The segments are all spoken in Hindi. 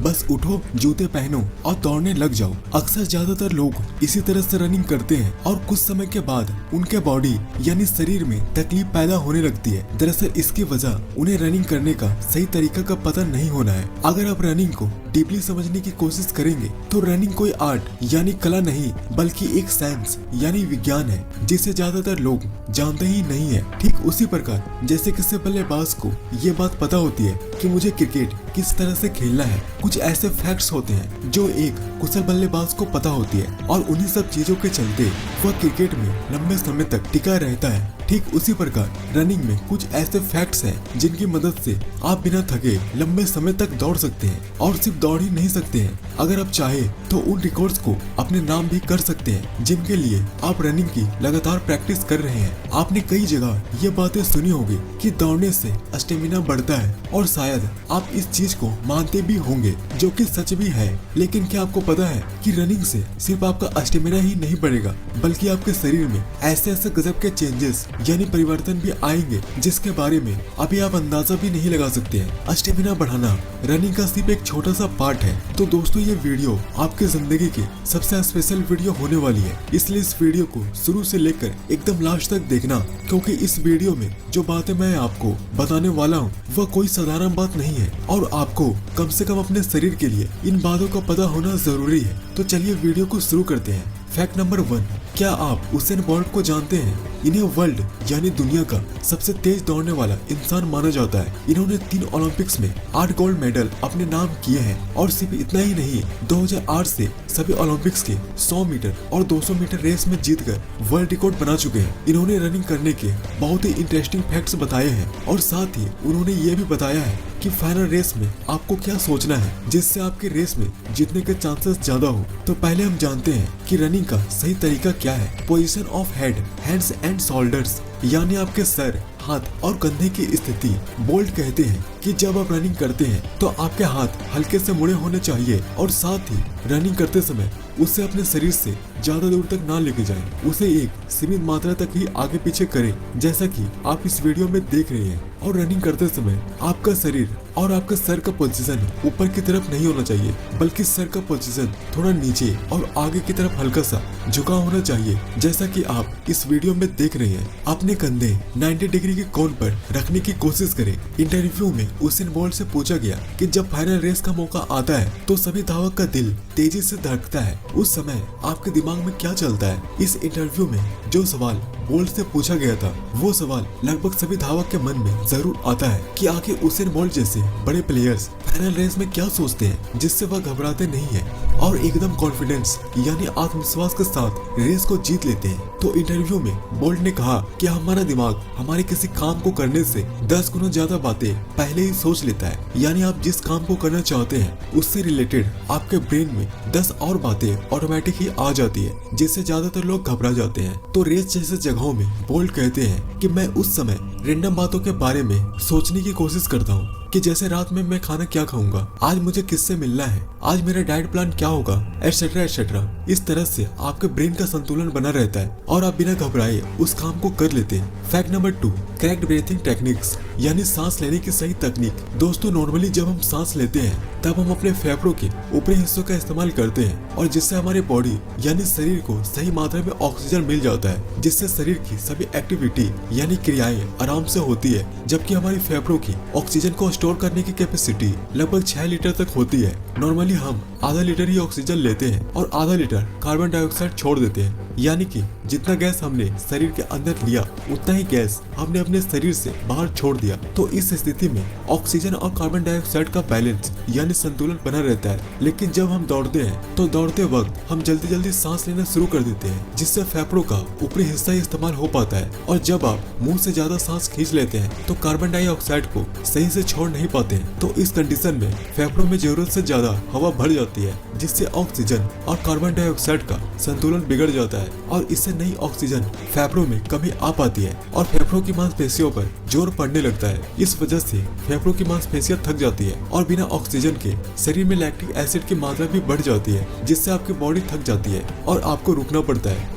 बस उठो, जूते पहनो और दौड़ने लग जाओ। अक्सर ज्यादातर लोग इसी तरह से रनिंग करते हैं और कुछ समय के बाद उनके बॉडी यानी शरीर में तकलीफ पैदा होने लगती है। दरअसल इसकी वजह उन्हें रनिंग करने का सही तरीका का पता नहीं होना है। अगर आप रनिंग को डीपली समझने की कोशिश करेंगे तो रनिंग कोई आर्ट यानी कला नहीं बल्कि एक साइंस यानी विज्ञान है, जिसे ज्यादातर लोग जानते ही नहीं है। ठीक उसी प्रकार जैसे किसी बल्लेबाज को ये बात पता होती है कि मुझे क्रिकेट किस तरह से खेलना है, कुछ ऐसे फैक्ट्स होते हैं जो एक कुशल बल्लेबाज को पता होती है और उन्हीं सब चीजों के चलते वह क्रिकेट में लंबे समय तक टिका रहता है। ठीक उसी प्रकार रनिंग में कुछ ऐसे फैक्ट्स हैं जिनकी मदद से आप बिना थके लंबे समय तक दौड़ सकते हैं और सिर्फ दौड़ ही नहीं सकते हैं, अगर आप चाहे तो उन रिकॉर्ड्स को अपने नाम भी कर सकते हैं जिनके लिए आप रनिंग की लगातार प्रैक्टिस कर रहे हैं। आपने कई जगह ये बातें सुनी होगी कि दौड़ने से स्टेमिना बढ़ता है और शायद आप इस चीज को मानते भी होंगे, जो कि सच भी है। लेकिन क्या आपको पता है कि रनिंग से सिर्फ आपका स्टेमिना ही नहीं बढ़ेगा बल्कि आपके शरीर में ऐसे ऐसे गजब के चेंजेस यानी परिवर्तन भी आएंगे जिसके बारे में अभी आप अंदाजा भी नहीं लगा सकते हैं। स्टेमिना बढ़ाना रनिंग का सिर्फ एक छोटा सा पार्ट है। तो दोस्तों ये वीडियो आपके जिंदगी की सबसे स्पेशल वीडियो होने वाली है, इसलिए इस वीडियो को शुरू से लेकर एकदम लास्ट तक देखना, क्योंकि इस वीडियो में जो बातें मैं आपको बताने वाला हूँ वह कोई साधारण बात नहीं है और आपको कम से कम अपने शरीर के लिए इन बातों का पता होना जरूरी है। तो चलिए वीडियो को शुरू करते हैं। फैक्ट नंबर 1, क्या आप उसेन बोल्ट को जानते हैं? इन्हें वर्ल्ड यानी दुनिया का सबसे तेज दौड़ने वाला इंसान माना जाता है। इन्होंने 3 ओलंपिक्स में 8 गोल्ड मेडल अपने नाम किए हैं और सिर्फ इतना ही नहीं, 2008 से सभी ओलंपिक्स के 100 मीटर और 200 मीटर रेस में जीतकर वर्ल्ड रिकॉर्ड बना चुके हैं। इन्होंने रनिंग करने के बहुत ही इंटरेस्टिंग फैक्ट्स बताए हैं और साथ ही उन्होंने ये भी बताया है कि फाइनल रेस में आपको क्या सोचना है जिससे आपके रेस में जीतने के चांसेस ज्यादा हो। तो पहले हम जानते हैं कि रनिंग का सही तरीका क्या है। Position of head, hands and shoulders यानी आपके सर, हाथ और कंधे की स्थिति। बोल्ट कहते हैं कि जब आप रनिंग करते हैं तो आपके हाथ हल्के से मुड़े होने चाहिए और साथ ही रनिंग करते समय उसे अपने शरीर से ज्यादा दूर तक ना लेके जाएं, उसे एक सीमित मात्रा तक ही आगे पीछे करें, जैसा कि आप इस वीडियो में देख रहे हैं। और रनिंग करते समय आपका शरीर और आपका सर का पोजीशन ऊपर की तरफ नहीं होना चाहिए बल्कि सर का पोजीशन थोड़ा नीचे और आगे की तरफ हल्का सा झुका होना चाहिए, जैसा कि आप इस वीडियो में देख रहे हैं। अपने कंधे 90 डिग्री के कोण पर रखने की कोशिश करें। इंटरव्यू में उसेन बोल्ट से पूछा गया कि जब फाइनल रेस का मौका आता है तो सभी धावक का दिल तेजी से धड़कता है, उस समय आपके दिमाग में क्या चलता है? इस इंटरव्यू में जो सवाल बोल्ट से पूछा गया था वो सवाल लगभग सभी धावक के मन में जरूर आता है कि आखिर उसेन बोल्ट जैसे बड़े प्लेयर्स फाइनल रेस में क्या सोचते हैं जिससे वह घबराते नहीं है और एकदम कॉन्फिडेंस यानी आत्मविश्वास के साथ रेस को जीत लेते हैं। तो इंटरव्यू में बोल्ट ने कहा कि हमारा दिमाग हमारे किसी काम को करने से 10 गुना ज्यादा बातें पहले ही सोच लेता है, यानी आप जिस काम को करना चाहते हैं उससे रिलेटेड आपके ब्रेन में 10 और बातें ऑटोमेटिक ही आ जाती है, जिससे ज्यादातर लोग घबरा जाते हैं। तो रेस जैसे जगहों में बोल्ट कहते हैं कि मैं उस समय रैंडम बातों के बारे में सोचने की कोशिश करता हूँ कि जैसे रात में मैं खाना क्या खाऊंगा, आज मुझे किससे मिलना है, आज मेरा डाइट प्लान क्या होगा, एटसेट्रा एटसेट्रा। इस तरह से आपके ब्रेन का संतुलन बना रहता है और आप बिना घबराए उस काम को कर लेते हैं। Fact number 2, correct breathing techniques यानी सांस लेने की सही तकनीक। दोस्तों नॉर्मली जब हम सांस लेते हैं तब हम अपने फेफड़ों के ऊपरी हिस्सों का इस्तेमाल करते हैं और जिससे हमारे बॉडी यानी शरीर को सही मात्रा में ऑक्सीजन मिल जाता है, जिससे शरीर की सभी एक्टिविटी यानी क्रियाएं आराम से होती है। जबकि हमारी फेफड़ों की ऑक्सीजन को स्टोर करने की कैपेसिटी लगभग 6 लीटर तक होती है। नॉर्मली हम आधा लीटर ही ऑक्सीजन लेते हैं और आधा लीटर कार्बन डाइऑक्साइड छोड़ देते हैं, यानी कि जितना गैस हमने शरीर के अंदर लिया उतना ही गैस हमने अपने शरीर से बाहर छोड़ दिया। तो इस स्थिति में ऑक्सीजन और कार्बन डाइऑक्साइड का बैलेंस यानी संतुलन बना रहता है। लेकिन जब हम दौड़ते हैं तो दौड़ते वक्त हम जल्दी जल्दी सांस लेना शुरू कर देते हैं, जिससे फेफड़ों का ऊपरी हिस्सा ही इस्तेमाल हो पाता है और जब आप मुंह से ज्यादा सांस खींच लेते हैं तो कार्बन डाइऑक्साइड को सही से छोड़ नहीं पाते हैं। तो इस कंडीशन में फेफड़ों में जरूरत से ज्यादा हवा भर जाती है, जिससे ऑक्सीजन और कार्बन डाइऑक्साइड का संतुलन बिगड़ जाता है और इससे नई ऑक्सीजन फेफड़ों में कमी आ पाती है और फेफड़ों की मांसपेशियों पर जोर पड़ने लगता है। इस वजह से फेफड़ों की मांसपेशियां थक जाती है और बिना ऑक्सीजन के शरीर में लैक्टिक एसिड की मात्रा भी बढ़ जाती है, जिससे आपकी बॉडी थक जाती है और आपको रुकना पड़ता है।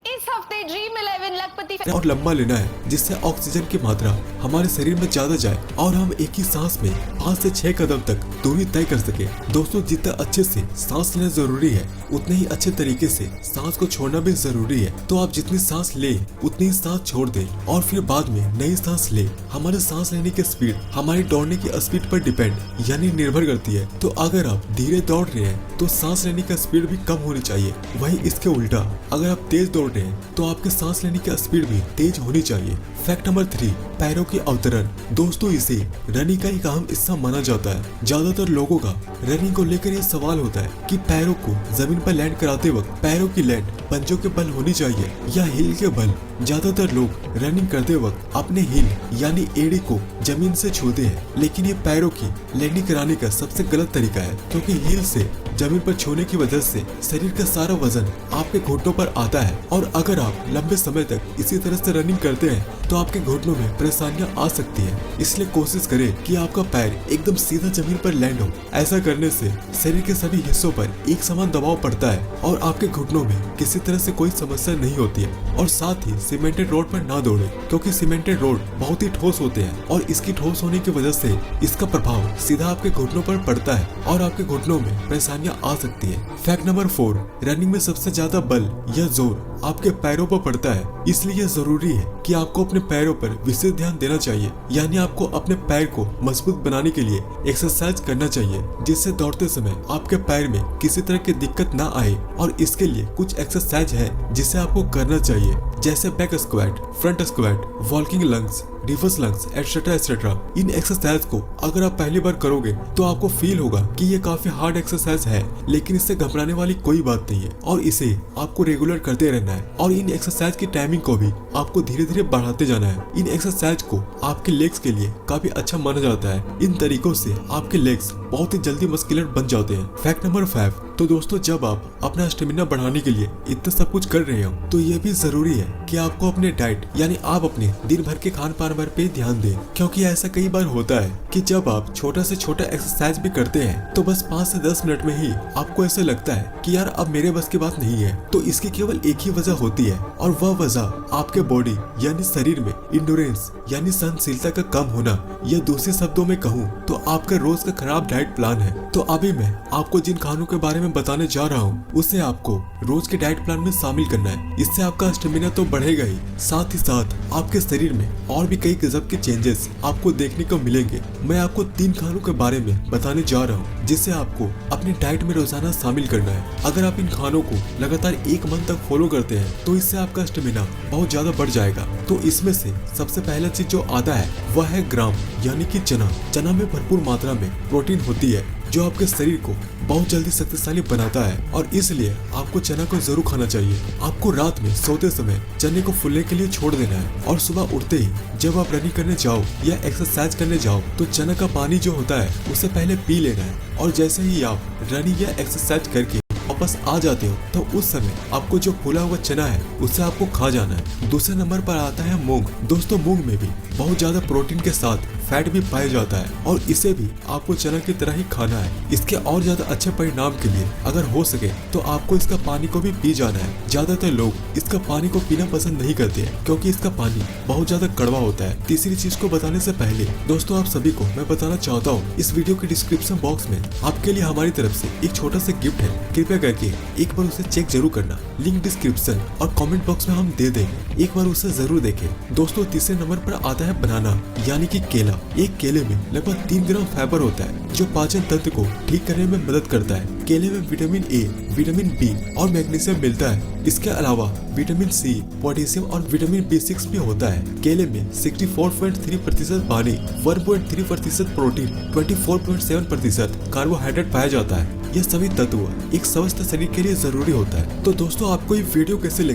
इस हफ्ते ड्रीम 11 लखपति और लंबा लेना है, जिससे ऑक्सीजन की मात्रा हमारे शरीर में ज्यादा जाए और हम एक ही सांस में 5 से 6 कदम तक दूरी तय कर सके। दोस्तों, जितना अच्छे से सांस लेना जरूरी है उतने ही अच्छे तरीके से सांस को छोड़ना भी जरूरी है। तो आप जितनी सांस ले उतनी ही सांस छोड़ दे और फिर बाद में नई सांस ले। हमारे सांस लेने की स्पीड हमारी दौड़ने की स्पीड पर डिपेंड यानी निर्भर करती है। तो अगर आप धीरे दौड़ रहे हैं तो सांस लेने का स्पीड भी कम होनी चाहिए। वहीं इसके उल्टा अगर आप तेज दौड़ रहे हैं तो आपके सांस लेने की स्पीड भी तेज होनी चाहिए। फैक्ट नंबर 3, पैरों की अवतरण। दोस्तों, इसे रनिंग का एक अहम हिस्सा माना जाता है। ज्यादातर लोगों का रनिंग को लेकर ये सवाल होता है कि पैरों को जमीन पर लैंड कराते वक्त पैरों की लैंड पंजों के बल होनी चाहिए या हील के बल। ज्यादातर लोग रनिंग करते वक्त अपने हील यानी एड़ी को जमीन से छूते हैं, लेकिन ये पैरों की लैंडिंग कराने का सबसे गलत तरीका है, क्योंकि हील से जमीन पर छूने की वजह से शरीर का सारा वजन आपके घुटनों पर आता है और अगर आप लंबे समय तक इसी तरह से रनिंग करते हैं तो आपके घुटनों में परेशानियां आ सकती है। इसलिए कोशिश करें कि आपका पैर एकदम सीधा जमीन पर लैंड हो। ऐसा करने से शरीर के सभी हिस्सों पर एक समान दबाव पड़ता है और आपके घुटनों में किसी तरह से कोई समस्या नहीं होती है। और साथ ही सीमेंटेड रोड पर ना दौड़े, क्योंकि सीमेंटेड रोड बहुत ही ठोस होते हैं और इसकी ठोस होने की वजह से इसका प्रभाव सीधा आपके घुटनों पर पड़ता है और आपके घुटनों में परेशानियां आ सकती है। फैक्ट नंबर 4, रनिंग में सबसे ज्यादा बल या जोर आपके पैरों पर पड़ता है। इसलिए यह जरूरी है कि आपको अपने पैरों पर विशेष ध्यान देना चाहिए, यानी आपको अपने पैर को मजबूत बनाने के लिए एक्सरसाइज करना चाहिए, जिससे दौड़ते समय आपके पैर में किसी तरह की दिक्कत ना आए। और इसके लिए कुछ एक्सरसाइज है जिसे आपको करना चाहिए, जैसे back squat, front squat, walking lunges, reverse lunges etcetera etcetera. इन एक्सरसाइज को अगर आप पहली बार करोगे तो आपको फील होगा कि ये काफी हार्ड एक्सरसाइज है, लेकिन इससे घबराने वाली कोई बात नहीं है और इसे आपको रेगुलर करते रहना है। और इन एक्सरसाइज की टाइमिंग को भी आपको धीरे धीरे बढ़ाते जाना है। इन एक्सरसाइज को आपके लेग्स के लिए काफी अच्छा माना जाता है। इन तरीकों से आपके लेग्स बहुत ही जल्दी मस्कुलर बन जाते हैं। फैक्ट नंबर 5, तो दोस्तों, जब आप अपना स्टेमिना बढ़ाने के लिए इतना सब कुछ कर रहे हो तो ये भी जरूरी है कि आपको अपने डाइट यानी आप अपने दिन भर के खान पान पर पे ध्यान दें, क्योंकि ऐसा कई बार होता है कि जब आप छोटा से छोटा एक्सरसाइज भी करते हैं तो बस 5 से 10 मिनट में ही आपको ऐसा लगता है कि यार अब मेरे बस की बात नहीं है। तो इसकी केवल एक ही वजह होती है और वह वजह आपके बॉडी यानी शरीर में इंडोरेंस यानी सहनशीलता का कम होना, या दूसरे शब्दों में कहूँ तो आपका रोज का खराब डाइट प्लान है। तो अभी मैं आपको जिन खानों के बारे में बताने जा रहा हूँ उसे आपको रोज के डाइट प्लान में शामिल करना है। इससे आपका स्टेमिना तो बढ़ेगा ही, साथ ही साथ आपके शरीर में और भी कई गजब के चेंजेस आपको देखने को मिलेंगे। मैं आपको 3 खानों के बारे में बताने जा रहा हूँ जिसे आपको अपनी डाइट में रोजाना शामिल करना है। अगर आप इन खानों को लगातार 1 मंथ तक फॉलो करते हैं तो इससे आपका स्टेमिना बहुत ज्यादा बढ़ जाएगा। तो इसमें से सबसे पहला चीज जो आता है वह है ग्राम यानी कि चना। चना में भरपूर मात्रा में प्रोटीन होती है जो आपके शरीर को बहुत जल्दी शक्तिशाली बनाता है और इसलिए आपको चना को जरूर खाना चाहिए। आपको रात में सोते समय चने को फूलने के लिए छोड़ देना है और सुबह उठते ही जब आप रनिंग करने जाओ या एक्सरसाइज करने जाओ तो चना का पानी जो होता है उसे पहले पी लेना है और जैसे ही आप रनिंग या एक्सरसाइज करके वापस आ जाते हो तो उस समय आपको जो फूला हुआ चना है उसे आपको खा जाना है। दूसरे नंबर पर आता है मूंग। दोस्तों, मूंग में भी बहुत ज्यादा प्रोटीन के साथ फैट भी पाया जाता है और इसे भी आपको चना की तरह ही खाना है। इसके और ज्यादा अच्छे परिणाम के लिए अगर हो सके तो आपको इसका पानी को भी पी जाना है। ज्यादातर लोग इसका पानी को पीना पसंद नहीं करते हैं क्योंकि इसका पानी बहुत ज्यादा कड़वा होता है। तीसरी चीज को बताने से पहले दोस्तों आप सभी को मैं बताना चाहता हूँ, इस वीडियो के डिस्क्रिप्शन बॉक्स में आपके लिए हमारी तरफ से एक छोटा सा गिफ्ट है। कृपया करके एक बार उसे चेक जरूर करना। लिंक डिस्क्रिप्शन और कमेंट बॉक्स में हम दे देंगे, एक बार उसे जरूर देखें। दोस्तों, तीसरे नंबर पर आता है बनाना यानी कि केला। एक केले में लगभग 3 ग्राम फाइबर होता है जो पाचन तंत्र को ठीक करने में मदद करता है। केले में विटामिन ए, विटामिन बी और मैग्नीशियम मिलता है। इसके अलावा विटामिन सी, पोटेशियम और विटामिन B6 भी होता है। केले में 64.3% पानी, 1.3% प्रोटीन, 24.7% कार्बोहाइड्रेट पाया जाता है। यह सभी तत्व एक स्वस्थ शरीर के लिए जरूरी होता है। तो दोस्तों, आपको ये वीडियो कैसे लगी?